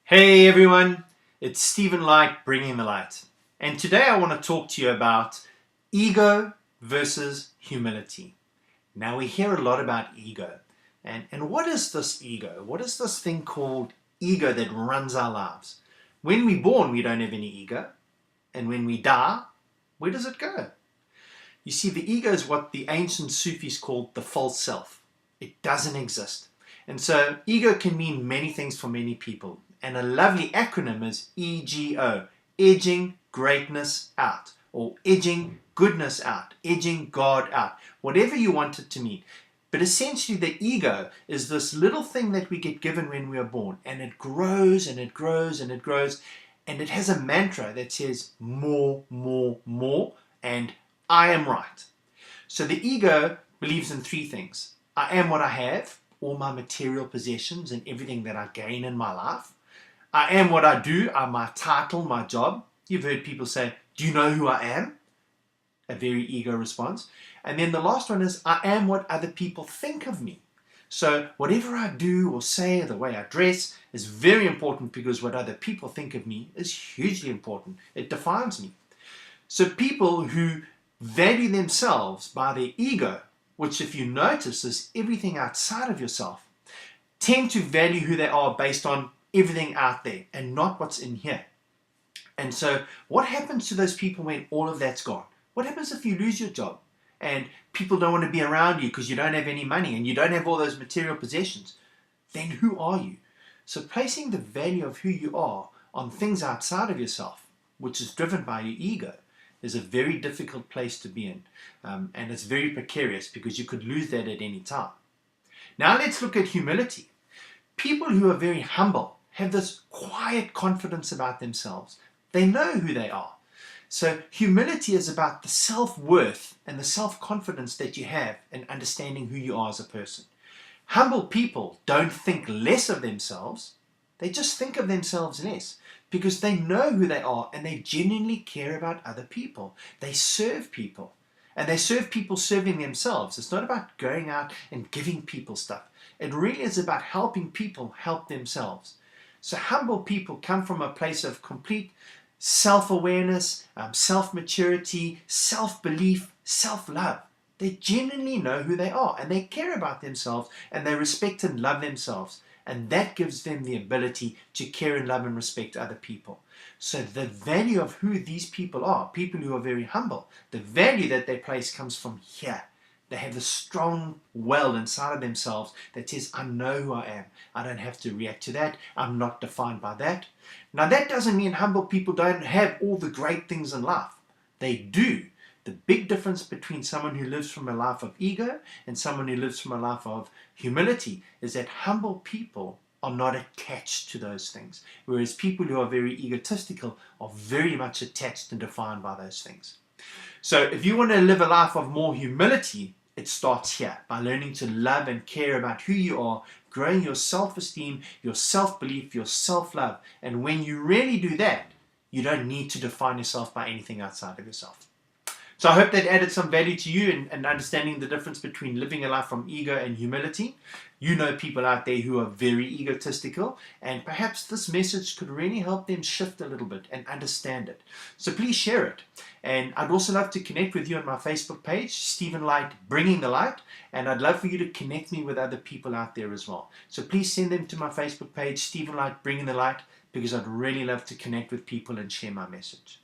Hey everyone, it's Stephen Light bringing the light. And today I want to talk to you about ego versus humility. Now we hear a lot about ego. And what is this ego? What is this thing called ego that runs our lives? When we're born, we don't have any ego. And when we die, where does it go? You see, the ego is what the ancient Sufis called the false self. It doesn't exist. And so ego can mean many things for many people. And a lovely acronym is EGO, edging greatness out, or edging goodness out, edging God out, whatever you want it to mean. But essentially the ego is this little thing that we get given when we are born, and it grows and it grows and it grows, and it has a mantra that says more, more, more, and I am right. So the ego believes in three things. I am what I have, all my material possessions and everything that I gain in my life. I am what I do, my title, my job. You've heard people say, do you know who I am? A very ego response. And then the last one is, I am what other people think of me. So whatever I do or say, the way I dress is very important, because what other people think of me is hugely important. It defines me. So people who value themselves by their ego, which if you notice is everything outside of yourself, tend to value who they are based on everything out there and not what's in here. And so what happens to those people when all of that's gone? What happens if you lose your job and people don't want to be around you because you don't have any money and you don't have all those material possessions? Then who are you? So placing the value of who you are on things outside of yourself, which is driven by your ego, is a very difficult place to be in. And it's very precarious because you could lose that at any time. Now let's look at humility. People who are very humble have this quiet confidence about themselves. They know who they are. So humility is about the self-worth and the self-confidence that you have in understanding who you are as a person. Humble people don't think less of themselves. They just think of themselves less because they know who they are and they genuinely care about other people. They serve people. And they serve people serving themselves. It's not about going out and giving people stuff. It really is about helping people help themselves. So humble people come from a place of complete self-awareness, self-maturity, self-belief, self-love. They genuinely know who they are and they care about themselves and they respect and love themselves. And that gives them the ability to care and love and respect other people. So the value of who these people are, people who are very humble, the value that they place comes from here. They have a strong well inside of themselves that says, I know who I am. I don't have to react to that. I'm not defined by that. Now that doesn't mean humble people don't have all the great things in life. They do. The big difference between someone who lives from a life of ego and someone who lives from a life of humility is that humble people are not attached to those things, whereas people who are very egotistical are very much attached and defined by those things. So if you want to live a life of more humility, it starts here by learning to love and care about who you are, growing your self-esteem, your self-belief, your self-love. And when you really do that, you don't need to define yourself by anything outside of yourself. So I hope that added some value to you and understanding the difference between living a life from ego and humility. You know people out there who are very egotistical, and perhaps this message could really help them shift a little bit and understand it. So please share it. And I'd also love to connect with you on my Facebook page, Stephen Light Bringing the Light, and I'd love for you to connect me with other people out there as well. So please send them to my Facebook page, Stephen Light Bringing the Light, because I'd really love to connect with people and share my message.